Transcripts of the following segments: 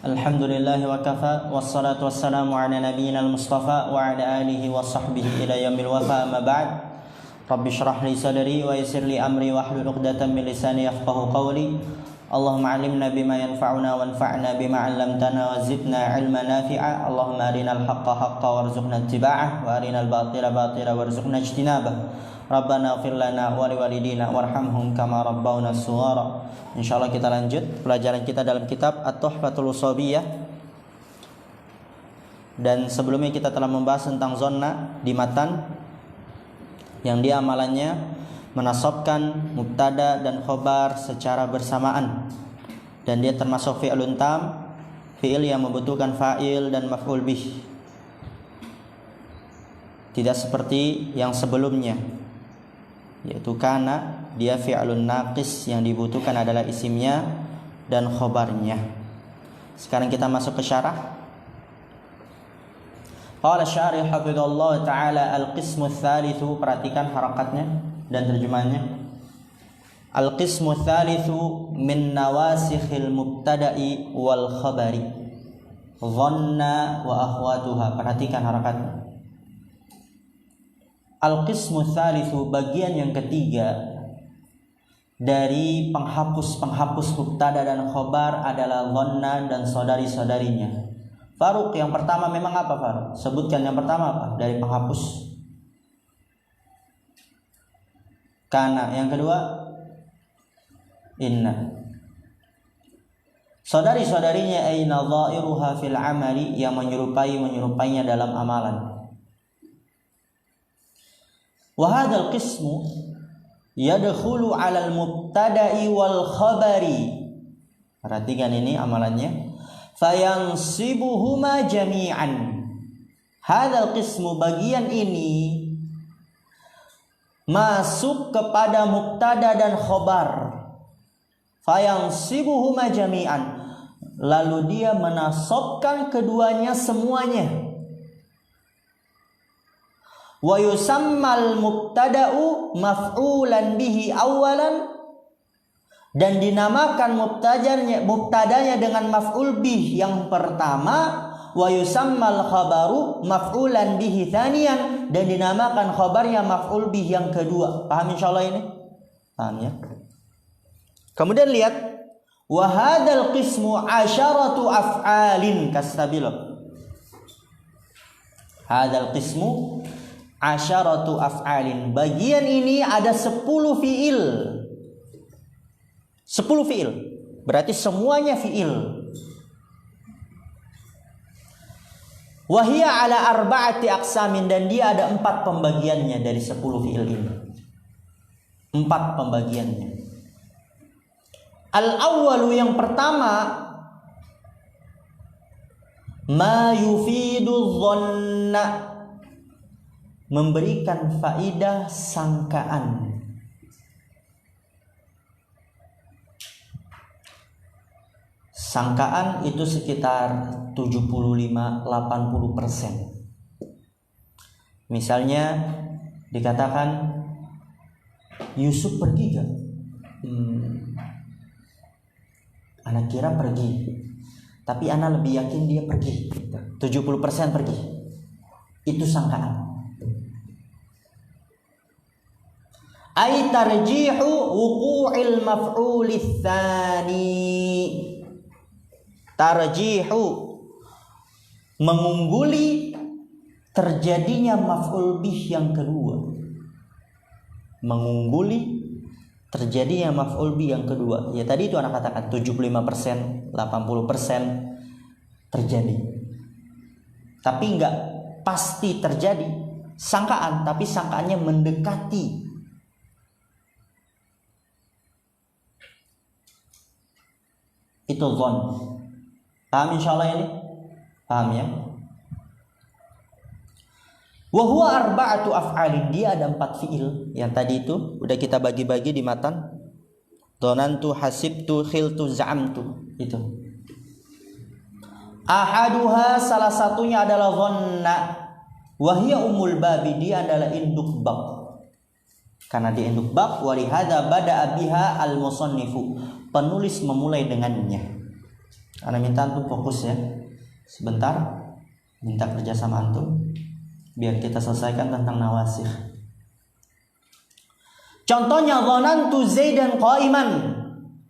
Alhamdulillahi wa kafa, wassalatu wassalamu ala nabiyyina al-mustafa wa ala alihi wa sahbihi ila yaumil wafa, amma ba'd. Rabbi shrah li sadri wa yassir li amri wa hlul 'uqdatam min lisani yafqahu qawli. Allahumma 'allimna bima yanfa'una wanfa'na bima 'allamtana wa zidna 'ilman nafi'a. Allahumma arinal haqqa haqqan warzuqna ittiba'ah wa arinal batila batila warzuqna ijtinabah. Rabbana ighfir lana wa liwalidina warhamhum kama rabbawna shighara. Insyaallah kita lanjut pelajaran kita dalam kitab At-Tuhfatul Ushabiyah. Dan sebelumnya kita telah membahas tentang zonna di matan, yang dia amalannya menasabkan mubtada dan khobar secara bersamaan, dan dia termasuk fi'lun tam, fi'il yang membutuhkan fa'il dan maf'ul bih, tidak seperti yang sebelumnya, yaitu kana, dia fi'lun naqis yang dibutuhkan adalah isimnya dan khobarnya. Sekarang kita masuk ke syarah. Qala syarih hafizallahu ta'ala al-qismu tsalitsu, perhatikan harakatnya dan terjemahannya. Al-qismu tsalitsu min nawasikhil mubtada'i wal khabari dhanna wa akhwatuha, perhatikan harakatnya. Al-qismu tsalitsu, bagian yang ketiga dari penghapus mubtada dan khobar adalah dhanna dan saudari-saudarinya. Faruk, yang pertama memang apa, Faruk? Sebutkan yang pertama apa dari penghapus. Kana. Yang kedua inna. Saudari-saudarinya aina dha'iruha fil amali, yang menyerupainya dalam amalan. Wa hadzal qismu yadkhulu 'alal mubtada'i wal khabari. Perhatikan ini amalannya. Fayansibuhuma jami'an. Hadzal qismu, bagian ini masuk kepada mubtada dan khabar. Fayansibuhuma jami'an, lalu dia menasabkan keduanya semuanya. Wa yusammal mubtada'u maf'ulan bihi awalan, dan dinamakan mubtadanya dengan maf'ul bih yang pertama. Wa yusammal khabaru maf'ulan bihi tsaniyan, dan dinamakan khabarnya maf'ul bih yang kedua. Paham insyaallah ini? Paham ya? Kemudian lihat, wa hadzal qismu asyaratu af'alin kastabilo. Hadzal qismu asyaratu af'alin, bagian ini ada 10 fi'il. 10 fi'il, berarti semuanya fi'il. Wahia ala arba'ati aqsamin, dan dia ada 4 pembagiannya dari 10 fi'il ini. 4 pembagiannya. Al-awwalu, yang pertama, ma yufidu dhanna, memberikan faidah sangkaan. Sangkaan itu sekitar 75-80%. Misalnya dikatakan Yusuf pergi gak? Anak kira pergi, tapi anak lebih yakin dia pergi. 70% pergi. Itu sangkaan. Ay tarjihu wuqu'il maf'uli tsani. Tarjihu, mengungguli terjadinya maf'ul bih yang kedua. Mengungguli terjadinya maf'ul bih yang kedua. Ya tadi itu anak katakan 75%, 80% terjadi. Tapi enggak pasti terjadi. Sangkaan, tapi sangkaannya mendekati. Itu dhon. Paham insyaallah ini? Paham ya? Wa huwa arba'atu af'alin, dia ada 4 fi'il. Yang tadi itu udah kita bagi-bagi di matan. Dhanantu, hasibtu, khiltu, za'amtu. Itu. Ahaduha, salah satunya adalah dhanna. Wa hiya umul babi, dia adalah induk bab. Karena dia induk bab, wa lihadza bada'a biha al-musannifu. Penulis memulai dengannya. Ana minta antum fokus ya. Sebentar, minta kerja sama antum biar kita selesaikan tentang nawasih. Contohnya dhanantu Zaidan qa'iman.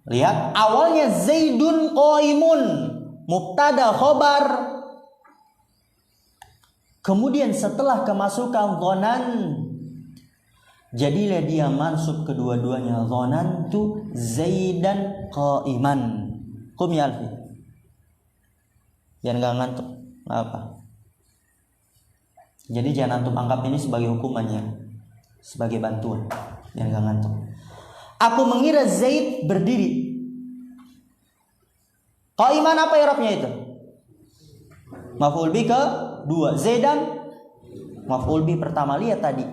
Lihat, awalnya Zaidun qa'imun, mubtada khabar. Kemudian setelah kemasukan dhanan, jadilah dia mansub kedua-duanya. Dhanantu Zaidan qa'iman. Qum ya Alfi. Jangan enggak ngantuk. Apa? Jadi jangan antum anggap ini sebagai hukumannya, sebagai bantuan. Jangan enggak ngantuk. Aku mengira Zaid berdiri. Qa'iman apa i'rabnya itu? Maf'ul bi kedua. Zaidan maf'ul bi pertama. Lihat tadi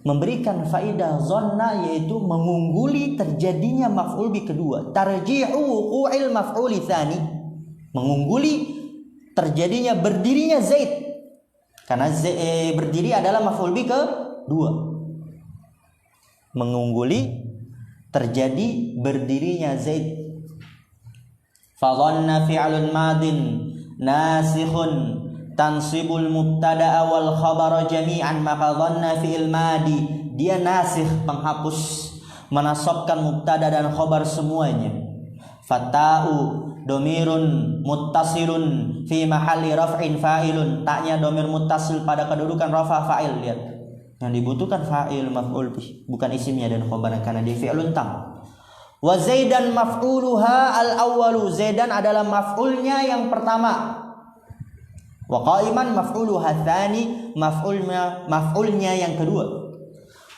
memberikan faidah dhanna, yaitu mengungguli terjadinya maf'ul bi kedua. Tarjihu wuqu'il maf'ul tsani, mengungguli terjadinya berdirinya Zaid. Karena berdiri adalah maf'ul bi kedua. Mengungguli terjadi berdirinya Zaid. Fa dhanna fi'lun madin nasikhun tansibul mubtada'a wal khabara jami'an. Maka dhanna fi'il madi, dia nasikh, penghapus, menasabkan mubtada dan khabar semuanya. Fata'u domirun muttasilun fi mahalli raf'in fa'ilun. Taknya domir muttasil pada kedudukan rafa fa'il. Lihat, yang dibutuhkan fa'il maf'ul bih, bukan isimnya dan khabarnya, karena dia fi'lun tam. Wa Zaidan maf'uluha al-awwalu, Zaidan adalah maf'ulnya yang pertama. Wa qa'iman maf'uluha tsani, maf'ulnya yang kedua.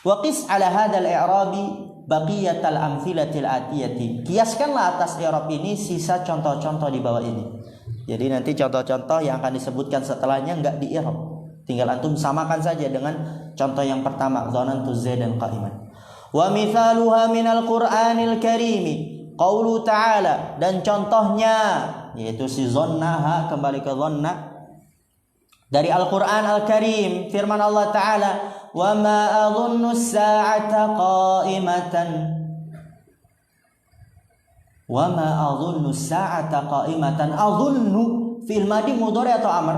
Wa qis ala hadzal i'rabi baqiyatal amthilatil atiyati. Kiaskanlah atas i'rab ini sisa contoh-contoh di bawah ini. Jadi nanti contoh-contoh yang akan disebutkan setelahnya enggak di i'rab. Tinggal antum samakan saja dengan contoh yang pertama, dhanantu Zaidan qa'iman. Wa mithaluha minal Qur'anil Karimi qaulu ta'ala, dan contohnya yaitu si dhannaha, kembali ke dhanna dari Al-Qur'an Al-Karim, firman Allah Ta'ala, wa ma adhunnu as-sa'ata qa'imatan, wa ma adhunnu as-sa'ata qa'imatan. Adhunnu fi'il madi mudhari atau amr?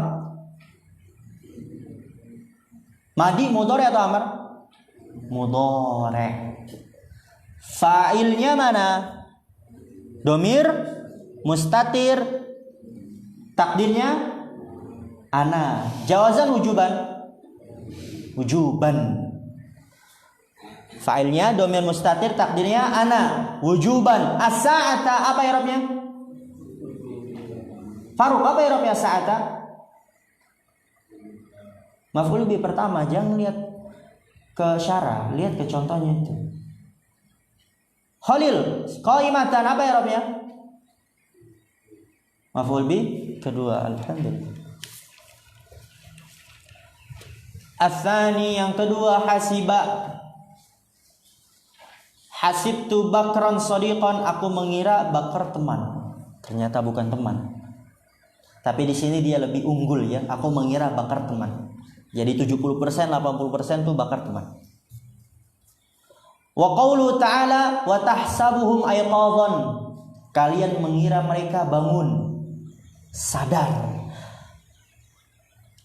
Madi mudhari atau amr? Mudhari. Fa'ilnya mana? Domir mustatir, takdirnya ana. Jawazan wujuban? Wujuban. Fa'ilnya domir mustatir, takdirnya ana, wujuban. As-sa'ata apa i'rabnya? Faruk, apa i'rabnya sa'ata? Maf'ul bi pertama. Jangan lihat ke syarah, lihat ke contohnya itu. Khalil qaimatan, apa i'rabnya? Maf'ul bi kedua. Alhamdulillah. Ats-tsani, yang kedua, hasiba. Hasibtu Bakran shadiqan, aku mengira Bakar teman. Ternyata bukan teman. Tapi di sini dia lebih unggul ya. Aku mengira Bakar teman. Jadi 70%, 80% tuh Bakar teman. Wa qaulu ta'ala wa tahsabuhum ayqadhan, kalian mengira mereka bangun, sadar.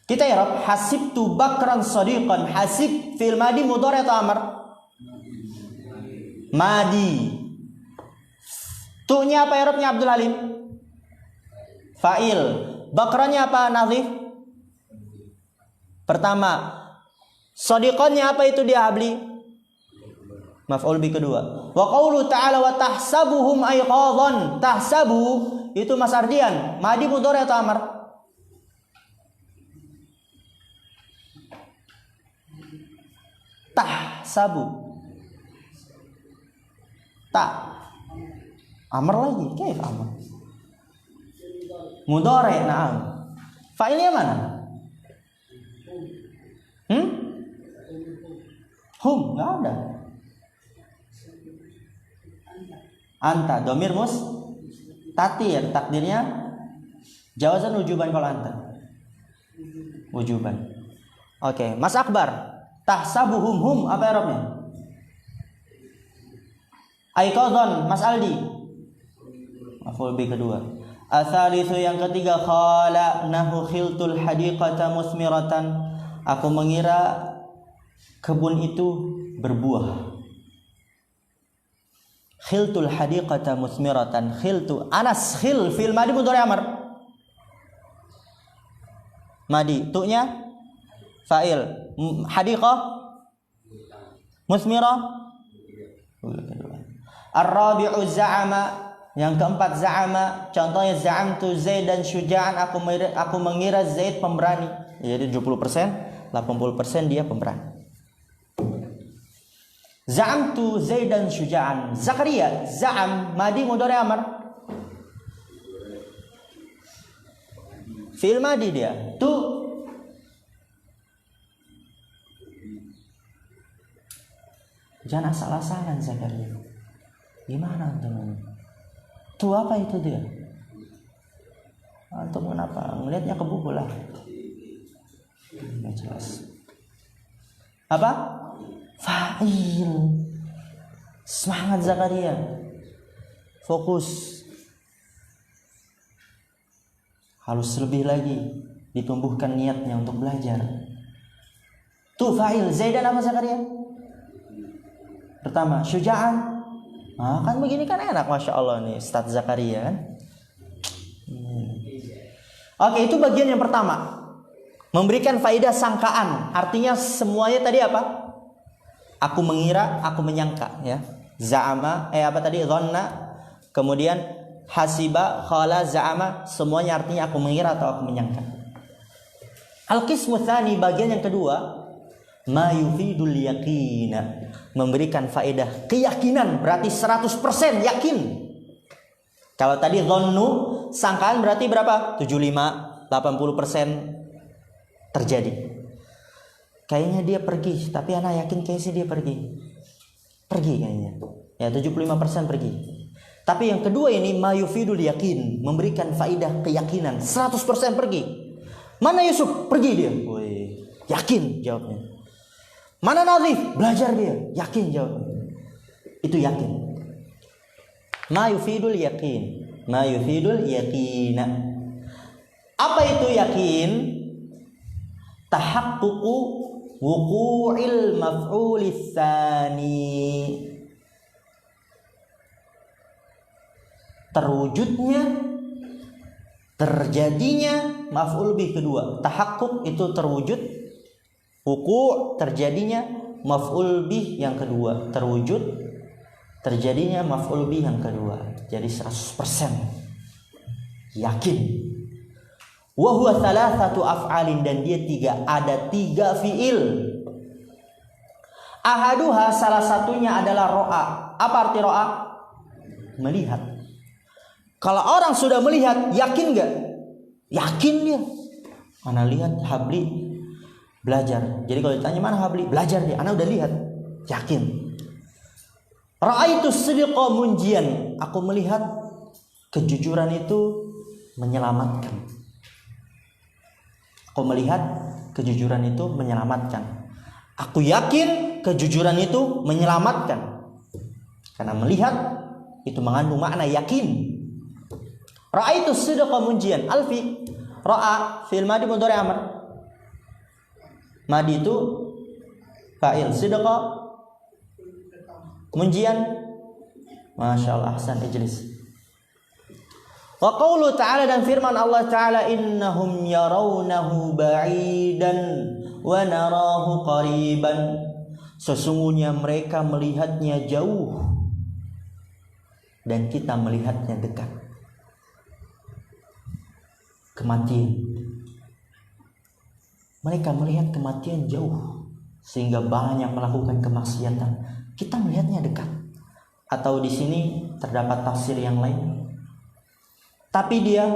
Kita i'rab hasibtu Bakran shadiqan. Hasib fi'il madi mudhari atau amr? Madi. Tu-nya apa i'rabnya Abdul Halim? Fa'il. Bakrannya apa nazif? Pertama. Shadiqannya apa itu dia habli? Maf'ul bi kedua. Wa qaulu ta'ala wa tahsabuhum ayqadhan. Tahsabu itu Mas Ardian, madi mudhari atau amr? Tahsabu. Ta. Amr lagi. Kaif amr? Mudhari, na'am. Fa'ilnya mana? Hum, enggak ada. Anta, domir tatir, takdirnya jawazan wujuban kalau anta. Wujuban. Oke, Mas Akbar, tahsabuhum hum apa i'rabnya? Aiqadhan, Mas Aldi. Maf'ul bih kedua. Atsalitsu yang ketiga, khala nahu khiltul hadiqata musmiratan. Aku mengira kebun itu berbuah. Khiltul hadiqata musmiratan. Khiltu Anas, khil fil madi mudhari amr. Madi tu'nya fa'il. Hadiqah musmirah. Ar-rabi'u za'ama. Yang keempat za'ama. Contohnya za'amtu Zaidan syuja'an. Aku mengira Zaid pemberani. Jadi 70%, 80% dia pemberani. Za'amtu Zaidan syuja'an. Zakaria, za'am madi mudhari amr. Fi'il madi dia. Tu jangan asal-asalan Zakaria. Gimana teman? Tu apa itu dia? Atau kenapa? Ngelihatnya ke buku lah. Nggak jelas. Apa? Fa'il. Semangat Zakaria. Fokus. Harus lebih lagi ditumbuhkan niatnya untuk belajar. Tu fa'il. Zaidan apa Zakaria? Pertama, syuja'an. Nah, kan begini kan enak, Masya Allah nih Ustaz Zakaria kan. Oke, itu bagian yang pertama. Memberikan faedah sangkaan. Artinya semuanya tadi apa? Aku mengira, aku menyangka ya. Za'ama, apa tadi? Dhanna. Kemudian hasiba, khala, za'ama. Semuanya artinya aku mengira atau aku menyangka. Al-qismu tsani, bagian yang kedua, ma yufidul yaqina. Memberikan faedah keyakinan, berarti 100% yakin. Kalau tadi dhannu, sangkaan berarti berapa? 75, 80% terjadi. Kayaknya dia pergi, tapi anak yakin kayaknya dia pergi. Pergi kayaknya. Ya 75% pergi. Tapi yang kedua ini ma yufidul yakin, memberikan faedah keyakinan, 100% pergi. Mana Yusuf? Pergi dia. Woi, yakin jawabnya. Mana Nazif? Belajar dia. Yakin jawabnya. Itu yakin. Ma yufidul yakin. Ma yufidul yakina. Apa itu yakin? Tahaqququ wuqu'il maf'ulis tsani. Terwujudnya, terjadinya maf'ul bih kedua. Tahaqquq itu terwujud. Wuku' terjadinya maf'ul bih yang kedua. Terwujud terjadinya maf'ul bih yang kedua. Jadi 100% yakin. Wa huwa thalathatu af'alin, dan dia ada tiga fi'il. Ahaduha, salah satunya adalah ro'a. Apa arti ro'a? Melihat. Kalau orang sudah melihat, yakin gak? Yakin dia. Mana lihat Habli belajar. Jadi kalau ditanya mana Habli, belajar dia. Anak udah lihat, yakin. Ra'aitu sidqa munjian. Aku melihat kejujuran itu menyelamatkan. Aku melihat kejujuran itu menyelamatkan. Aku yakin kejujuran itu menyelamatkan. Karena melihat itu mengandung makna yakin. Ra'aitu sidqa munjian. Alfi, ra'a fi'il madi mudhari amr. Madi itu fa'il, sidqa munjian. Masya Allah, ahsan, ijlis. Wa qawlu ta'ala, dan firman Allah ta'ala, innahum yarawnahu ba'idan wa narahu qariban. Sesungguhnya mereka melihatnya jauh dan kita melihatnya dekat. Kematian. Mereka melihat kematian jauh sehingga banyak melakukan kemaksiatan. Kita melihatnya dekat. Atau di sini terdapat tafsir yang lain. Tapi dia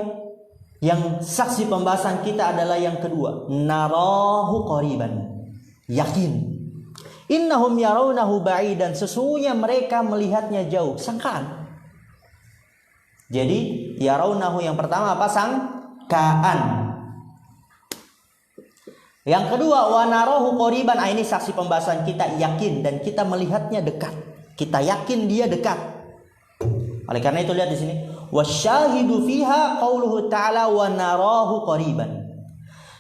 yang saksi pembahasan kita adalah yang kedua, narahu qariban. Yakin. Innahum yarawnahu ba'idan, sesungguhnya mereka melihatnya jauh, sangkaan. Jadi yarawnahu yang pertama apa? Sangkaan. Yang kedua, wa narahu qariban. Ini saksi pembahasan kita, yakin, dan kita melihatnya dekat. Kita yakin dia dekat. Oleh karena itu lihat di sini, wasyahidu fiha qauluhu ta'ala wa narahu qariban.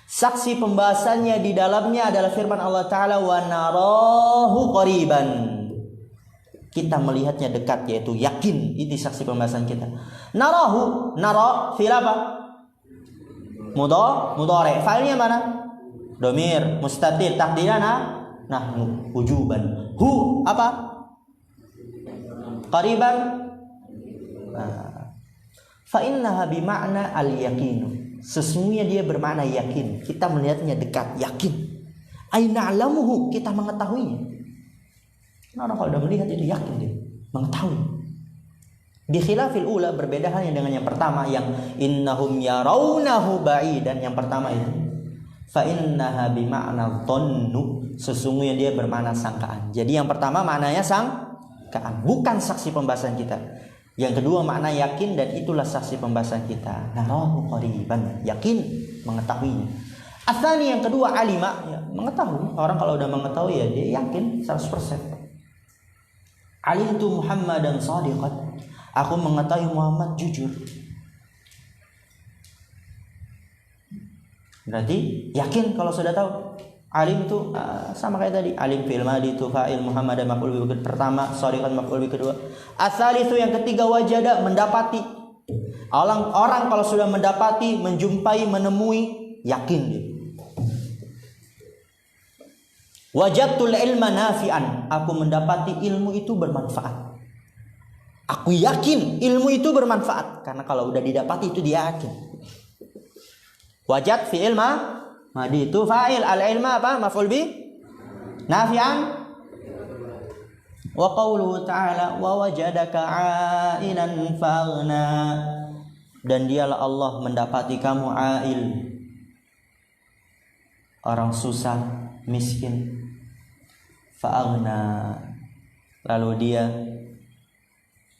Saksi pembahasannya di dalamnya adalah firman Allah Ta'ala wa narahu qariban. Kita melihatnya dekat, yaitu yakin. Itu saksi pembahasan kita. Narahu, nara fi'il apa? Mudhari. Fa'ilnya mana? Domir, mustatir, takdirana nahnu, wujuban. Hu apa? Qariban. Fa innaha bima'na al-yaqinu. Sesungguhnya dia bermakna yakin. Kita melihatnya dekat, yakin. Aina alamuhu, kita mengetahuinya. Nah, kalau udah melihat itu yakin dia, mengetahui. Di khilafil ula, berbeda halnya dengan yang pertama yang innahum yarawnahu ba'idan. Yang pertama itu fa innaha bima'na dhannu, sesungguhnya dia bermakna sangkaan. Jadi yang pertama maknanya sangkaan, bukan saksi pembahasan kita. Yang kedua makna yakin, dan itulah saksi pembahasan kita. Narahu qariban, yakin, mengetahuinya. Atsani yang kedua alima, ya, mengetahui. Orang kalau udah mengetahui ya dia yakin 100%. Alimtu Muhammadan shadiqan, aku mengetahui Muhammad jujur. Berarti yakin kalau sudah tahu. Alim itu sama kayak tadi. Alim fi'il madi itu fa'il, Muhammad dan maf'ul bih pertama, shadiqan maf'ul bih kedua. Ats-tsalitsu yang ketiga wajada, mendapati. Orang kalau sudah mendapati, menjumpai, menemui, yakin dia. Wajadtul ilma nafi'an, aku mendapati ilmu itu bermanfaat. Aku yakin ilmu itu bermanfaat, karena kalau udah didapati itu dia yakin. Wajad fi ilma madi itu fa'il, al ilma apa? Maf'ul bi nafi'an. Wa qauluhu ta'ala wa wajadaka 'ailan faghna, dan dialah Allah mendapati kamu ail, orang susah, miskin. Fa'aghna, lalu dia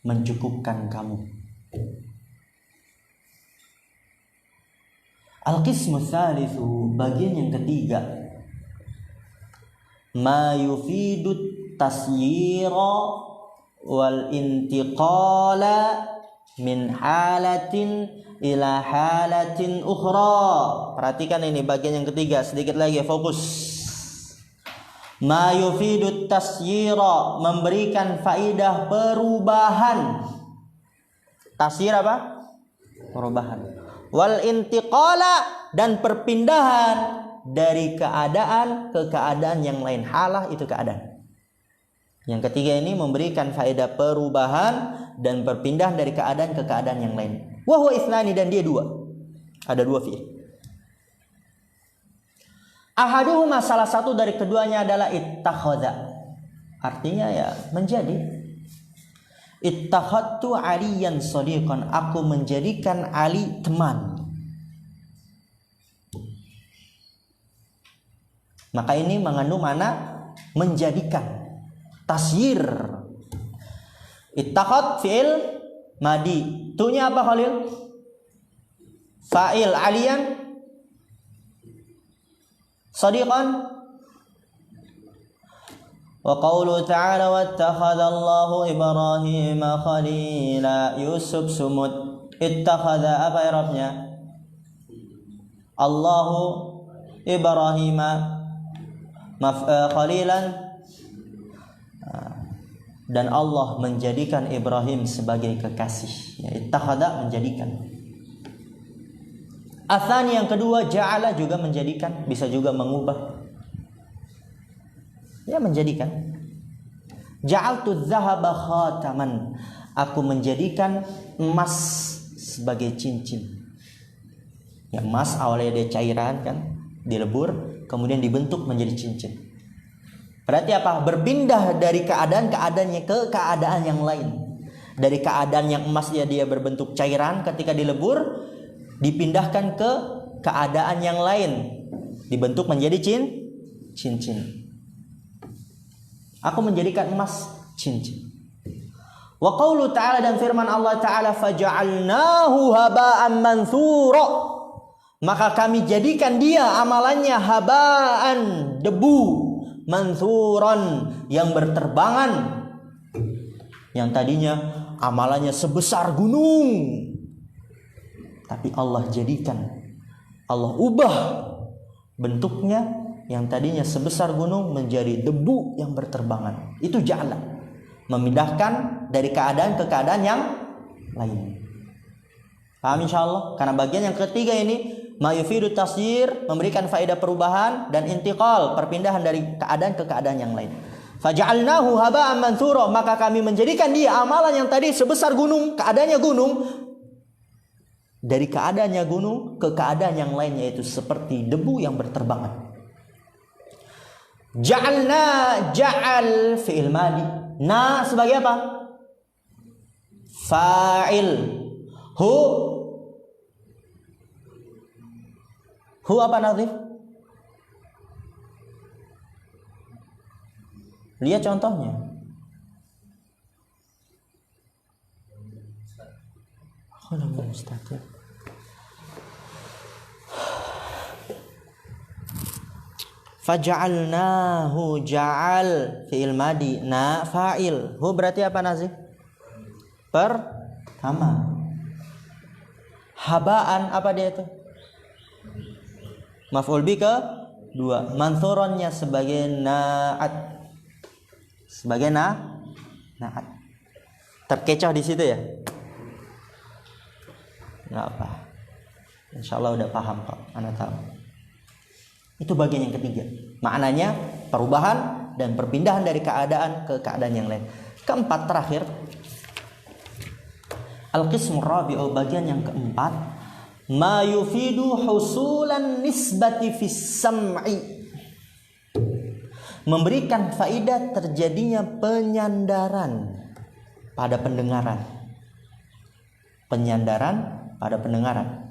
mencukupkan kamu. Al-qismu tsalitsu, bagian yang ketiga, ma yufidu tasyira wal intiqala min halatin ila halatin ukhra. Perhatikan ini bagian yang ketiga, sedikit lagi fokus. Ma yufidu tasyira, memberikan faidah perubahan. Tasyir apa? Perubahan. Wal intiqala, dan perpindahan dari keadaan ke keadaan yang lain. Halah itu keadaan. Yang ketiga ini memberikan faedah perubahan dan perpindahan dari keadaan ke keadaan yang lain. Wa huwa ithnani, dan dia dua. Ada dua fi'il. Ahaduhuma, salah satu dari keduanya adalah ittakhadha. Artinya ya menjadi. Ittakhadtu aliyan shadiqan, aku menjadikan Ali teman. Maka ini mengandung makna menjadikan. Tasyir. Ittakhad fi'il madi. Tunya apa Khalil? Fa'il, aliyan shadiqan. Wa qawlu ta'ala wattakhadallahu Ibrahima khalila. Yusuf sumut. Ittakhadha, apa i'rabnya? Allahu Ibrahima khalilan, dan Allah menjadikan Ibrahim sebagai kekasih. Ya, ittakhadha, menjadikan. Atsani yang kedua, ja'ala, juga menjadikan, bisa juga mengubah. Ya, menjadikan. Ja'altu dzahaba khataman, aku menjadikan emas sebagai cincin. Ya, emas awalnya dia cairan kan, dilebur, kemudian dibentuk menjadi cincin. Berarti apa? Berpindah dari keadaan-keadaannya ke keadaan yang lain. Dari keadaan yang emas dia berbentuk cairan, ketika dilebur dipindahkan ke keadaan yang lain, dibentuk menjadi cincin. Aku menjadikan emas cincin. Wa qaulu ta'ala, dan firman Allah Ta'ala, faja'alnahu haba'an manthura, maka kami jadikan dia amalannya haba'an, debu, manthuran, yang berterbangan. Yang tadinya amalannya sebesar gunung, tapi Allah jadikan, Allah ubah bentuknya yang tadinya sebesar gunung menjadi debu yang berterbangan. Itu ja'ala, memindahkan dari keadaan ke keadaan yang lain. Paham insyaallah? Karena bagian yang ketiga ini ma yufidu tasjir, memberikan faedah perubahan dan intiqal, perpindahan dari keadaan ke keadaan yang lain. Faja'alnahu haba'an manthura, maka kami menjadikan dia amalan yang tadi sebesar gunung, keadaannya gunung, dari keadaannya gunung ke keadaan yang lain, yaitu seperti debu yang berterbangan. Ja'alna, ja'al fi'il madi, na sebagai apa? Fa'il. Hu apa Nazif? Lihat contohnya. Faja'alnahu, ja'al fi'il madi, na fa'il. Hu berarti apa Nazif? Pertama. Habaan apa dia itu? Maf'ul bi kedua. Manthuronnya sebagai na'at. Sebagai na'at. Terkecoh di situ ya? Enggak apa. Insyaallah udah paham kok, Anda tahu. Itu bagian yang ketiga. Maknanya perubahan dan perpindahan dari keadaan ke keadaan yang lain. Keempat terakhir, al-qismur rabi'u, bagian yang keempat, ma yufidu husulan nisbati fis sam'i, memberikan faidah terjadinya penyandaran pada pendengaran. Penyandaran pada pendengaran.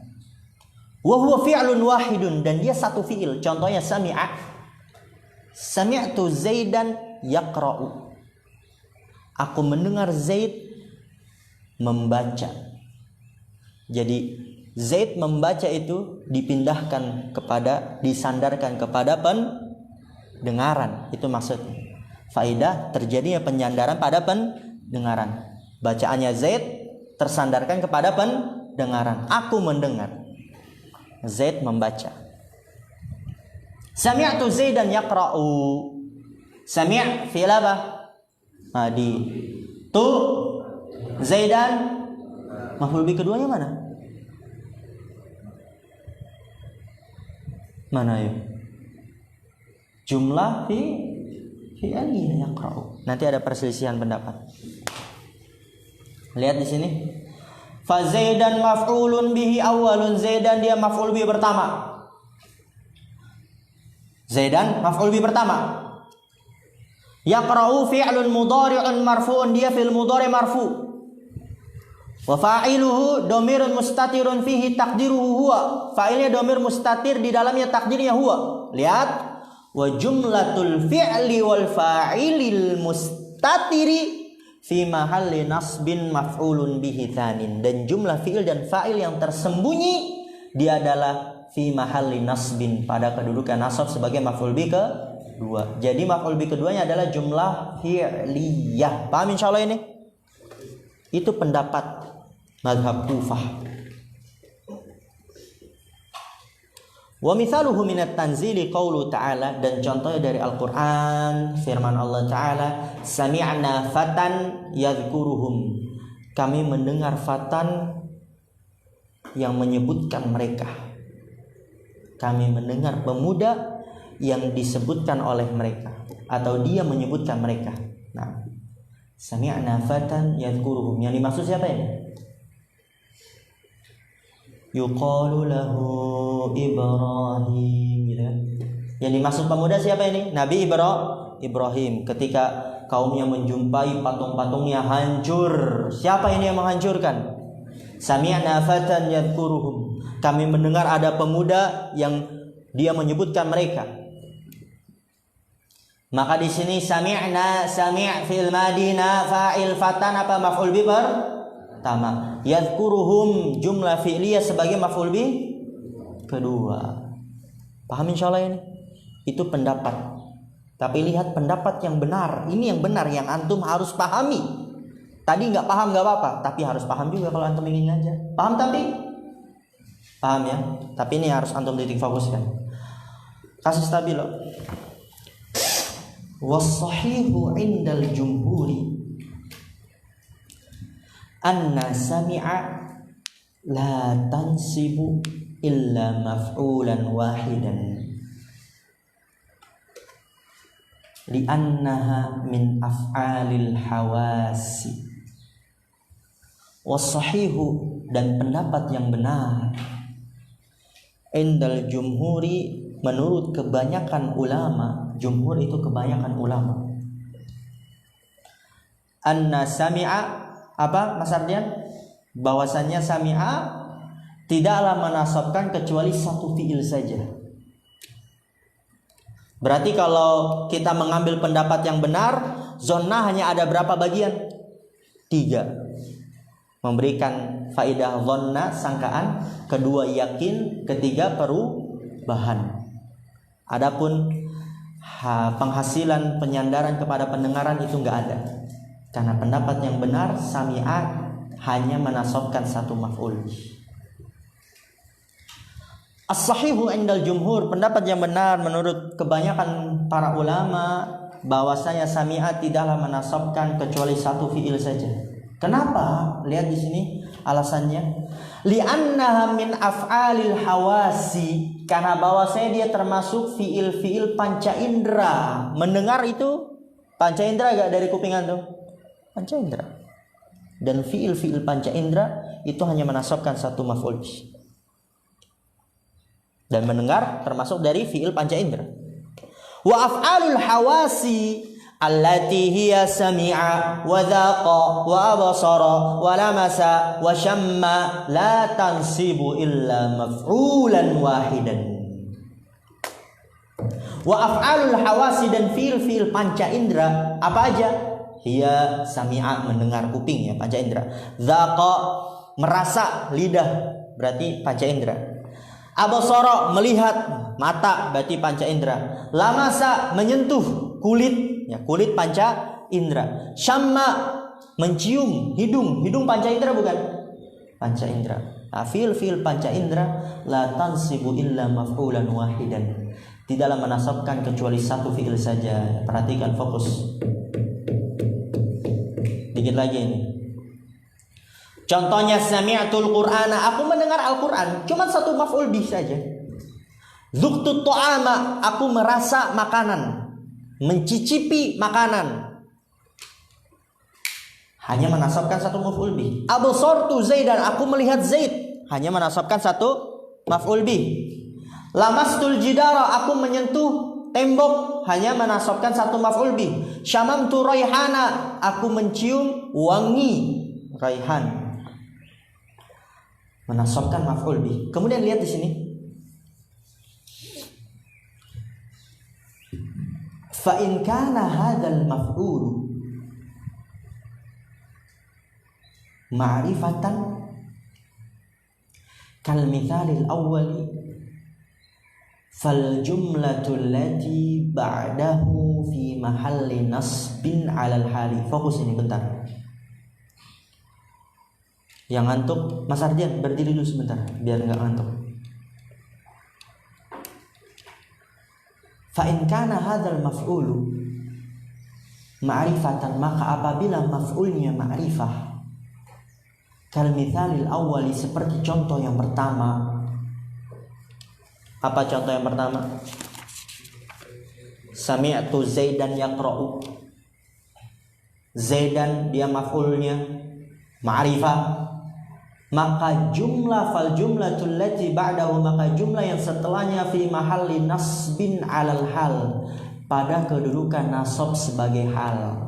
Wa huwa fi'lun wahidun, dan dia satu fi'il. Contohnya sami'a. Sami'tu Zaidan yaqra'u. Aku mendengar Zaid membaca. Jadi Zaid membaca itu dipindahkan kepada, disandarkan kepada pendengaran. Itu maksudnya. Faidah terjadinya penyandaran pada pendengaran. Bacaannya Zaid tersandarkan kepada pendengaran. Aku mendengar Zaid membaca. Sami'tu Zaidan yaqra'u. Sami' fi'il apa? Madi. Tu Zaidan maf'ul bi keduanya mana? Mana ya? Jumlah fi ayyin yaqra'u. Nanti ada perselisihan pendapat. Lihat di sini. Fa Zaidan maf'ulun bihi awwalun. Zaidan dia maf'ul bihi pertama. Zaidan maf'ul bihi pertama. Yaqra'u fi'lun mudhari'un marfu'un, dia fi'il mudhari' marfu'. Wa fa'iluhu dhamirun mustatirun fihi taqdiruhu huwa. Fa'ilnya dhamir mustatir, di dalamnya takdirnya huwa. Lihat. Wa jumlatul fi'li wal fa'ilil mustatiri fi mahalli nasbin maf'ulun bihi tsanin. Dan jumlah fi'il dan fa'il yang tersembunyi dia adalah fi mahalli nasbin, pada kedudukan nasab sebagai maf'ul bi kedua. Jadi maf'ul bi keduanya adalah jumlah fi'liyah. Paham insyaallah ini? Itu pendapat mazhab Kufah. Wa mithaluhu minat tanzili qaulu ta'ala, dan contohnya dari Al-Qur'an firman Allah Ta'ala, sami'na fatan yadhkuruhum, kami mendengar fatan yang menyebutkan mereka. Kami mendengar pemuda yang disebutkan oleh mereka, atau dia menyebutkan mereka. Nah, sami'na fatan yadhkuruhum, yang dimaksud siapa ini? Yuqalu lahu Ibrahim, gitu kan? Yang dimaksud pemuda siapa ini? Nabi Ibrahim. Ketika kaumnya menjumpai patung-patungnya hancur, siapa ini yang menghancurkan? Sami'na fatan yadhkuruhum, kami mendengar ada pemuda yang dia menyebutkan mereka. Maka di sini sami'na, sami' fil madina, fa'il fatan apa maf'ul bi pertama. Yadhkuruhum jumlah fi'liyah sebagai maf'ul bi kedua. Paham insyaallah ini? Itu pendapat. Tapi lihat pendapat yang benar. Ini yang benar yang antum harus pahami. Tadi nggak paham nggak apa-apa, tapi harus paham juga kalau antum ingin ngajar. Paham paham ya. Tapi ini harus antum titik fokuskan. Kasus stabilo. Was-sahihu 'indal jumhuri anna sami'a la tansibu illa maf'ulan wahidan li'annaha min af'alil hawasi. Was-sahihu, dan pendapat yang benar, indal jumhuri, menurut kebanyakan ulama. Jumhur itu kebanyakan ulama. Anna sami'a, apa Mas Ardian? Bahwasannya sami'a tidaklah menasabkan kecuali satu fiil saja. Berarti kalau kita mengambil pendapat yang benar, zonnah hanya ada berapa bagian? 3. Memberikan faidah zonna, sangkaan. Kedua, yakin. Ketiga, perubahan. Adapun penghasilan penyandaran kepada pendengaran itu enggak ada. Karena pendapat yang benar, sami'at hanya menasabkan satu maf'ul. As-sahihu indal jumhur, pendapat yang benar menurut kebanyakan para ulama, bahwasanya sami'at tidaklah menasabkan kecuali satu fiil saja. Kenapa? Lihat di sini alasannya. Li'annaha min af'alil hawasi, karena bahwasanya dia termasuk fiil-fiil panca indera. Mendengar itu panca indera gak dari kuping antum? Panca indera. Dan fiil-fiil panca indera itu hanya menasabkan satu maf'ul. Dan mendengar termasuk dari fiil panca indera. Wa af'alul hawasi allati hiya sami'a wa dhaqa wa absara wa lamasa wa shamma la tansibu illa maf'ulan wahidan. Wa af'alul hawasi, dan fiil-fiil panca indera apa aja? Hiya sami'a, mendengar kuping ya, panca indera. Dhaqa, merasa lidah, berarti panca indera. Absara, melihat, mata, berarti panca indera. Lamasa, menyentuh, kulit, ya, kulit panca indera. Syamma, mencium, hidung panca indera bukan? Panca indera. Fiil-fiil panca indera la tansibu illa maf'ulan wahidan, tidaklah menasabkan kecuali satu fiil saja. Perhatikan, fokus. Dikit lagi ini. Contohnya sami'tul qur'ana, aku mendengar Al-Qur'an, cuma satu maf'ul bih saja. Zuqtu ta'ama, aku merasa makanan, mencicipi makanan, hanya menasabkan satu maf'ul bih. Absartu Zaidan, aku melihat Zaid, hanya menasabkan satu maf'ul bih. Lamastul jidara, aku menyentuh tembok, hanya menasabkan satu maf'ul bih. Syamamtu raihana, aku mencium wangi raihan, menasabkan maf'ul bih. Kemudian lihat di sini. Fa in kana hadzal maf'ul ma'rifatan kal mithalil awwali fal jumlatu allati ba'dahu fi mahalli nasbin 'alal hali. Fokus ini bentar. Yang ngantuk, Mas Ardian berdiri dulu sebentar biar enggak ngantuk. Fa in kana hadzal maf'ulu ma'rifatan, maka apabila maf'ulnya ma'rifah, kal mithalil awwali, seperti contoh yang pertama. Apa contoh yang pertama? Sami'tu Zaidan yaqra'u. Zaidan dia maf'ulnya ma'rifah. Maka fal jumlatul lati ba'dahu, maka jumlah yang setelahnya fi mahalli nasbin 'alal hal, pada kedudukan nasab sebagai hal.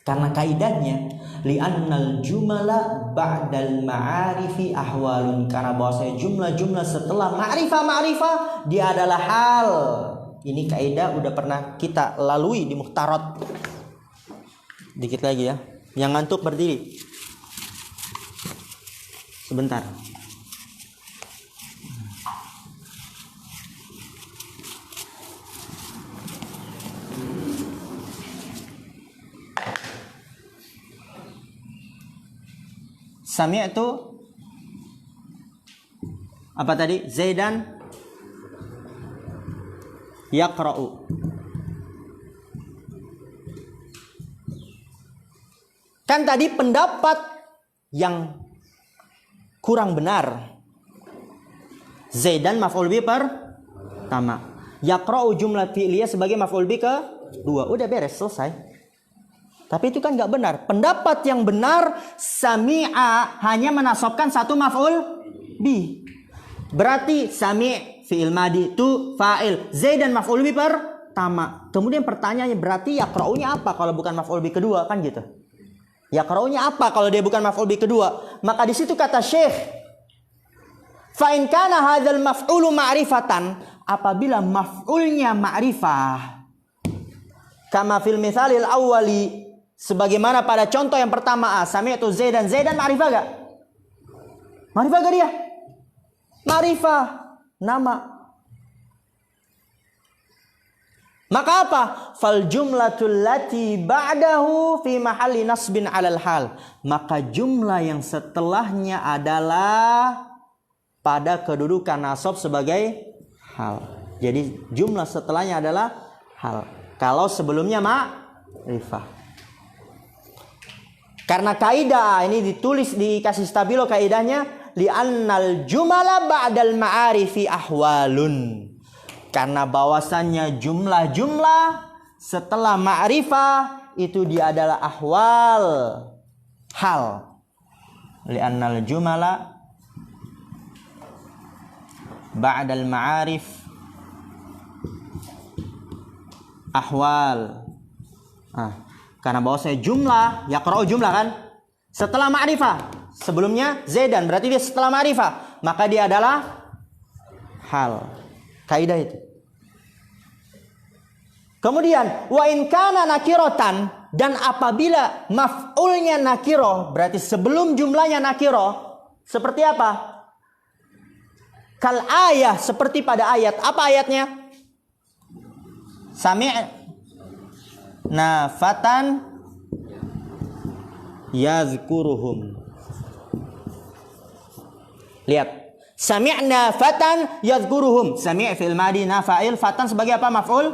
Karena kaidahnya li'annal jumala ba'dal ma'arifi ahwalun, karena bahwasanya jumlah-jumlah setelah ma'rifah dia adalah hal. Ini kaidah udah pernah kita lalui di muhtarat. Dikit lagi ya. Yang ngantuk berdiri sebentar. Sami'tu apa tadi? Zaidan yaqra'u. Kan tadi pendapat yang kurang benar. Zaidan maf'ul bi pertama. Yaqra'u jumlah fi'liyah sebagai maf'ul bi kedua. Udah beres, selesai. Tapi itu kan nggak benar. Pendapat yang benar, sami'a hanya menasabkan satu maf'ul bi. Berarti sami' fi'il madi itu fa'il. Zaidan maf'ul bi pertama. Kemudian pertanyaannya berarti yaqra'unya apa kalau bukan maf'ul bi kedua, kan gitu. Yaqra'unya apa kalau dia bukan maf'ul bi kedua? Maka di situ kata Syekh, fa in kana hadzal maf'ulu ma'rifatan, apabila maf'ulnya ma'rifah, kama fil mithalil awwali, sebagaimana pada contoh yang pertama, sami'tu Zaidan. Zaidan ma'rifah gak? Ma'rifah gak dia? Ma'rifah, nama. Maka apa? Fal jumlatul lati ba'dahu fi mahalli nasbin 'alal hal. Maka jumlah yang setelahnya adalah pada kedudukan nasab sebagai hal. Jadi jumlah setelahnya adalah hal. Kalau sebelumnya ma'rifah. Karena kaidah ini ditulis, dikasih stabilo kaidahnya, li'annal jumala ba'dal ma'arifi ahwalun. Karena bahwasannya jumlah-jumlah setelah ma'rifah itu dia adalah ahwal, hal. Li'annal jumala ba'dal ma'arif ahwal. Karena bahwasanya jumlah, yaqra'u jumlah kan, setelah ma'rifah. Sebelumnya Zaidan, berarti dia setelah ma'rifah, maka dia adalah hal. Kaidah itu. Kemudian wa in kana nakiratan, dan apabila maf'ulnya nakiroh, berarti sebelum jumlahnya nakiroh, seperti apa? Kal ayah, seperti pada ayat. Apa ayatnya? Sami'na fatan yazkuruhum. Lihat. Sami'na fatan yadhkuruhum. Sami' fi'il madi, na fa'il, fatan sebagai apa? Maf'ul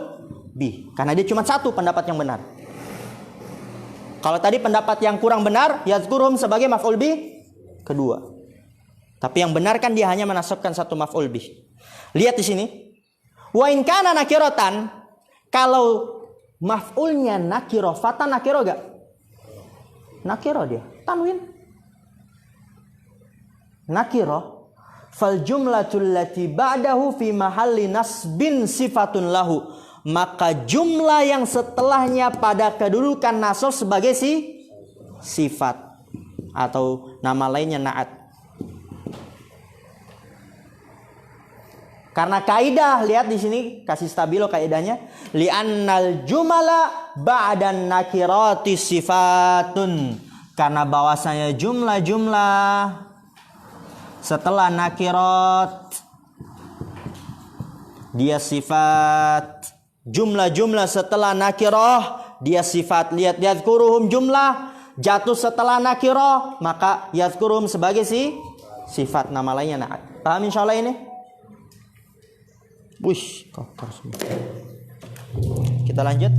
bi. Karena dia cuma satu pendapat yang benar. Kalau tadi pendapat yang kurang benar, yadhkuruhum sebagai maf'ul bi kedua. Tapi yang benar kan dia hanya menasabkan satu maf'ul bi. Lihat di sini. Wa in kana nakiratan, kalau maf'ulnya nakirah, fatan nakirah enggak? Nakirah dia, tanwin. Nakirah. Fal jumlatul lati ba'dahu fi mahalli nasbin sifatun lahu. Maka jumlah yang setelahnya pada kedudukan nasab sebagai sifat atau nama lainnya na'at. Karena kaidah, lihat di sini kasih stabilo kaidahnya, li'annal jumala ba'dan nakirati sifatun. Karena bahwasanya jumlah-jumlah setelah nakirat dia sifat. Jumlah-jumlah setelah nakirah dia sifat. Lihat yadhkuruhum jumlah jatuh setelah nakirah, maka yadhkuruhum sebagai sifat, nama lainnya na'at. Paham insyaallah ini? Wush, kita lanjut.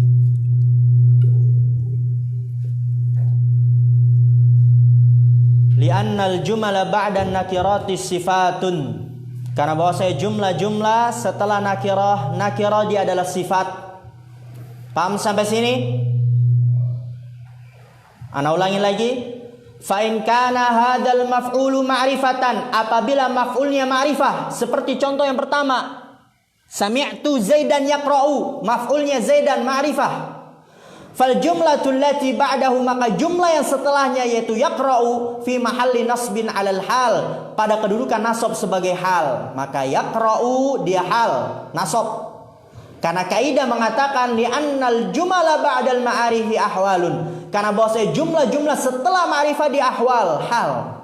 Li'annal jumala ba'dan nakirati sifatun. Karena bahwasanya jumlah-jumlah setelah nakirah dia adalah sifat. Paham sampai sini? Ana ulangi lagi. Fa in kana hadzal maf'ulu ma'rifatan, apabila maf'ulnya ma'rifah, seperti contoh yang pertama. Sami'tu Zaidan yaqra'u, maf'ulnya Zaidan ma'rifah. Fal jumlatul lati ba'dahu, maka jumlah yang setelahnya yaitu yaqra'u fi mahalli nasbin 'alal hal, pada kedudukan nasab sebagai hal. Maka yaqra'u dia hal, nasab. Karena kaidah mengatakan li'annal jumala ba'dal ma'arifi ahwalun. Karena bahwasanya jumlah-jumlah setelah ma'rifah di ahwal, hal.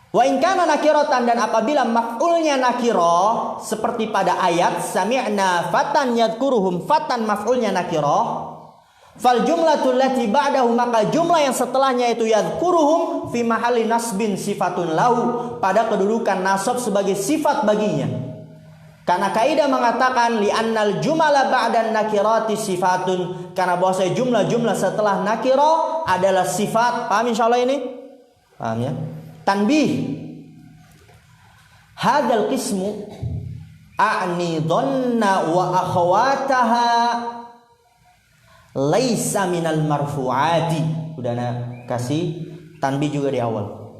Wa in kana nakiratan, dan apabila maf'ulnya nakirah seperti pada ayat sami'na fatan yadhkuruhum, fatan maf'ulnya nakirah, Fal jumlatul lati ba'dahu, maka jumlah yang setelahnya itu yadhkuruhum fi mahalli nasbin sifatun lahu, pada kedudukan nasab sebagai sifat baginya. Karena kaidah mengatakan li'annal jumala ba'dan nakirati sifatun, karena bahwa jumlah-jumlah setelah nakira adalah sifat. Paham insyaallah ini? Paham ya? Tanbih. Hadzal qismu a'ni dhanna wa akhawataha laisa minal marfu'ati. Udah ana kasih tanbih juga di awal.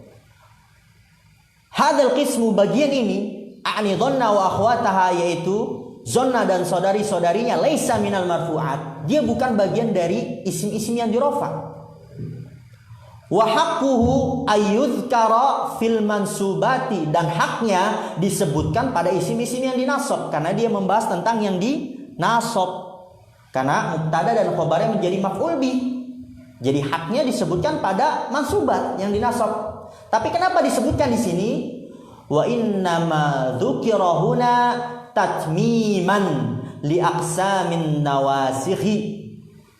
Hadzal qismu, bagian ini, a'ni dhanna wa akhwataha, yaitu zonna dan saudari-saudarinya, laisa minal marfu'at, dia bukan bagian dari isim-isim yang dirofa. Wa haqquhu ayyudhkara fil mansubati, dan haknya disebutkan pada isim-isim yang dinasab, karena dia membahas tentang yang dinasab. Karena mubtada dan khabarnya menjadi maf'ul bih. Jadi haknya disebutkan pada mansubat yang dinasab. Tapi kenapa disebutkan di sini? Wa innama dzukira huna tatmiman li aqsamin nawasikhi,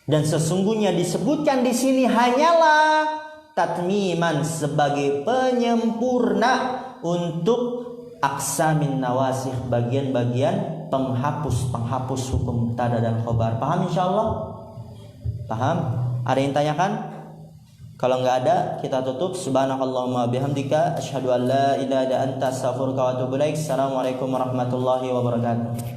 dan sesungguhnya disebutkan di sini hanyalah tatmiman, sebagai penyempurna untuk aqsamin nawasikh, bagian-bagian penghapus hukum mubtada dan khabar. Paham insyaallah? Paham? Ada yang tanyakan? Kalau nggak ada, kita tutup. Subhanakallahumma bihamdika asyhadu an la ilaha illa anta astaghfiruka wa atubu ilaik. Assalamualaikum warahmatullahi wabarakatuh.